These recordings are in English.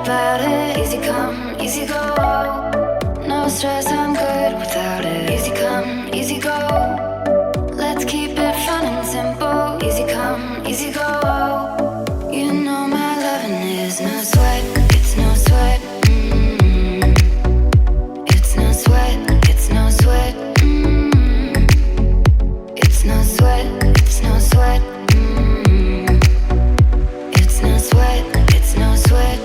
about it. Easy come, easy go. No stress, I'm good without it. Easy come, easy go. Let's keep it fun and simple. Easy come, easy go. You know my loving is no sweat. It's no sweat. It's no sweat. It's no sweat. It's no sweat. It's no sweat. It's no sweat. It's no sweat.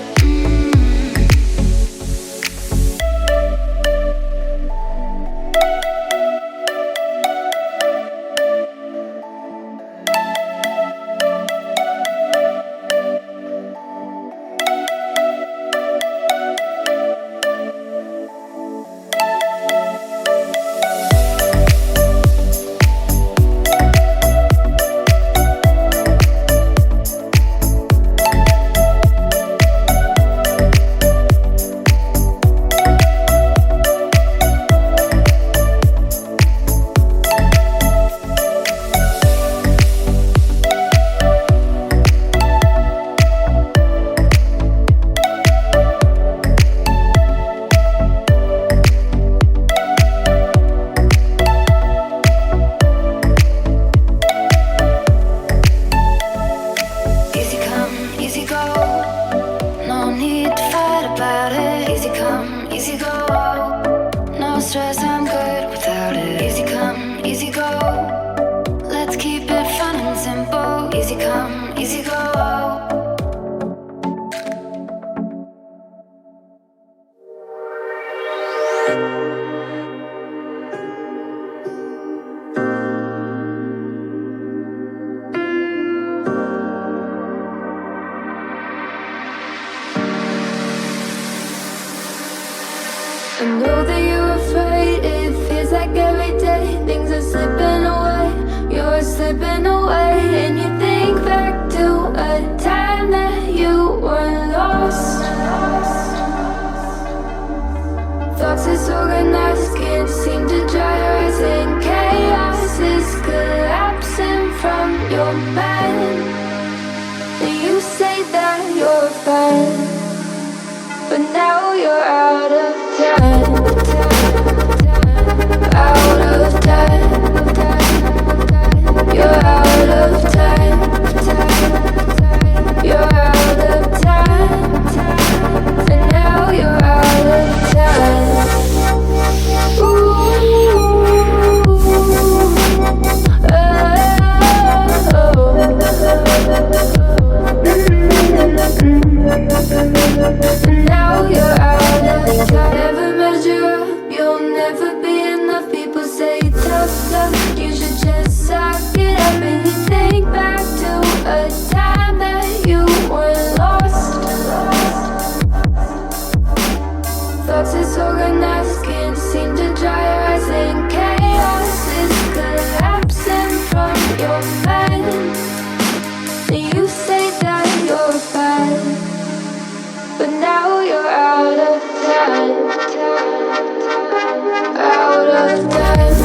I know that you're afraid. It feels like every day things are slipping away. You're slipping away, and you think back to a time that you were lost. Thoughts disorganized, can't seem to dry your eyes, and chaos is collapsing from your mind. And you say that you're fine, but now you're out of time. Out of time. You're out of time. You're out of time. And now you're out of time. Now you're out of time. Never measure up, you'll never be enough. People say tough love, you should just suck it up. And you think back to a time that you were lost. Thoughts disorganized, can't seem to dry your eyes, and chaos is collapsing from your mind. And you say that you're fine, but now you're out of time. Out of time.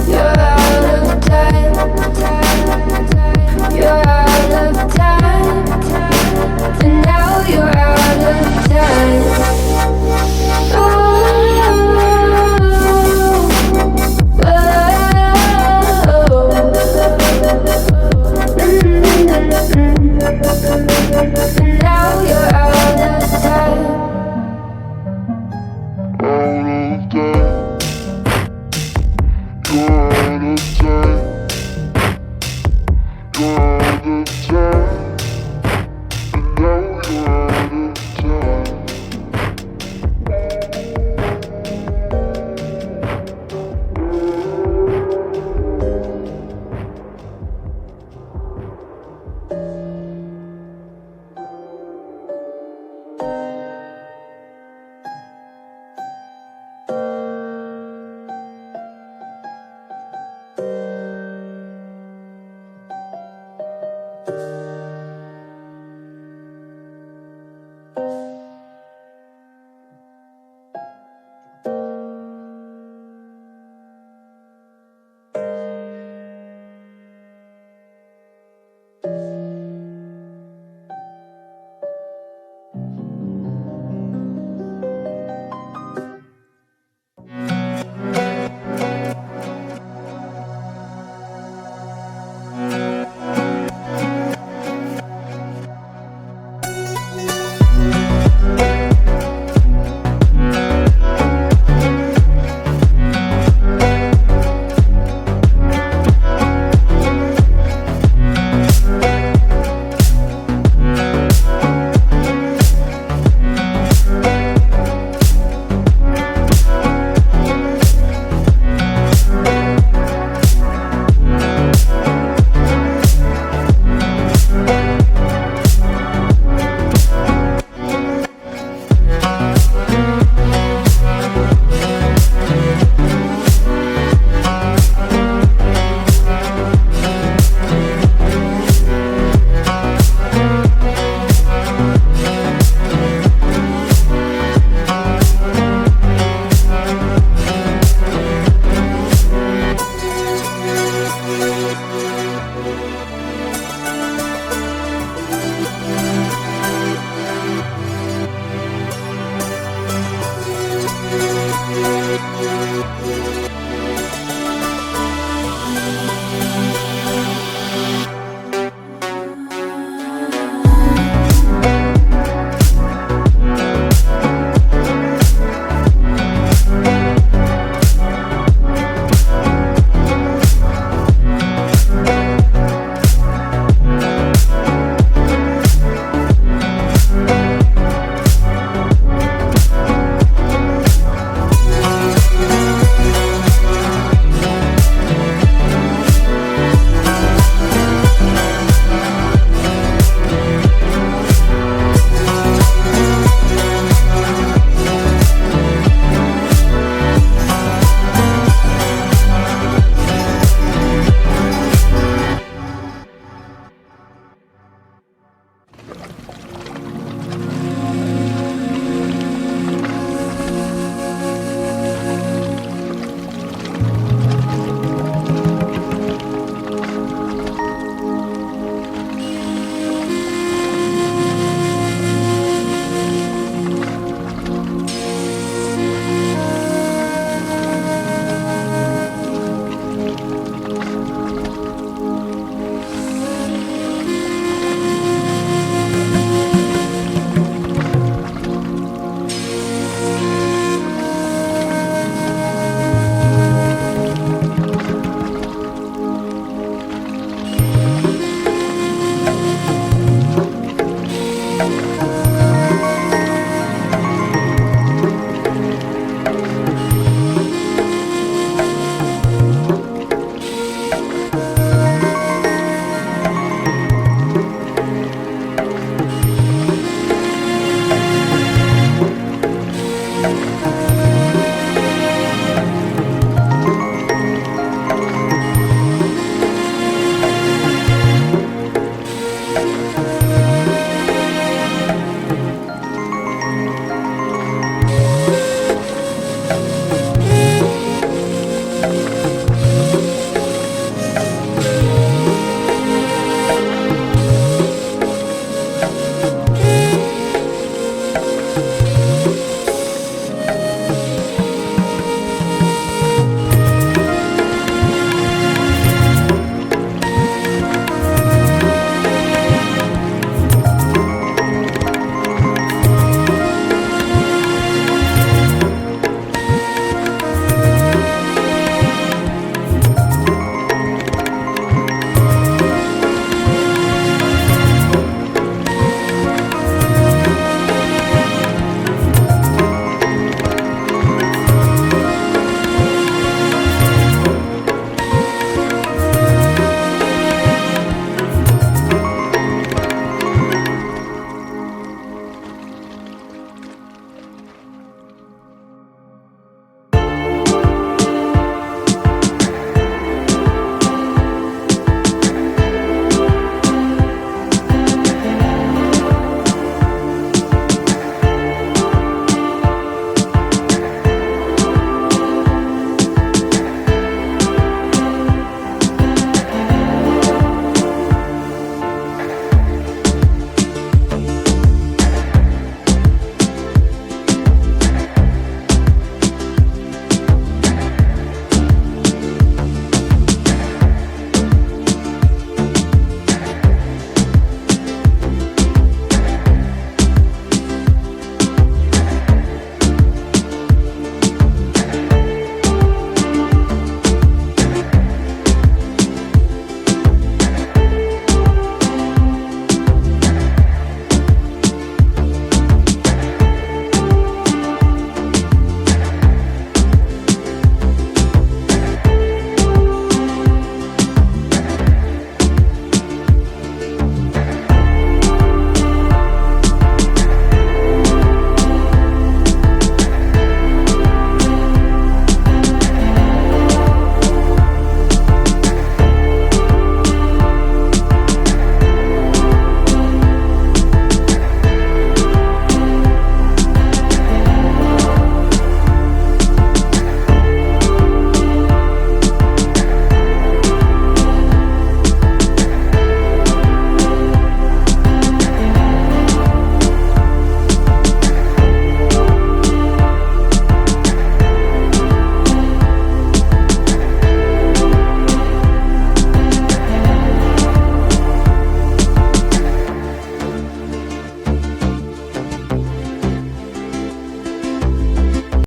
You're out of time. You're out of time. And now you're out of time. Now you're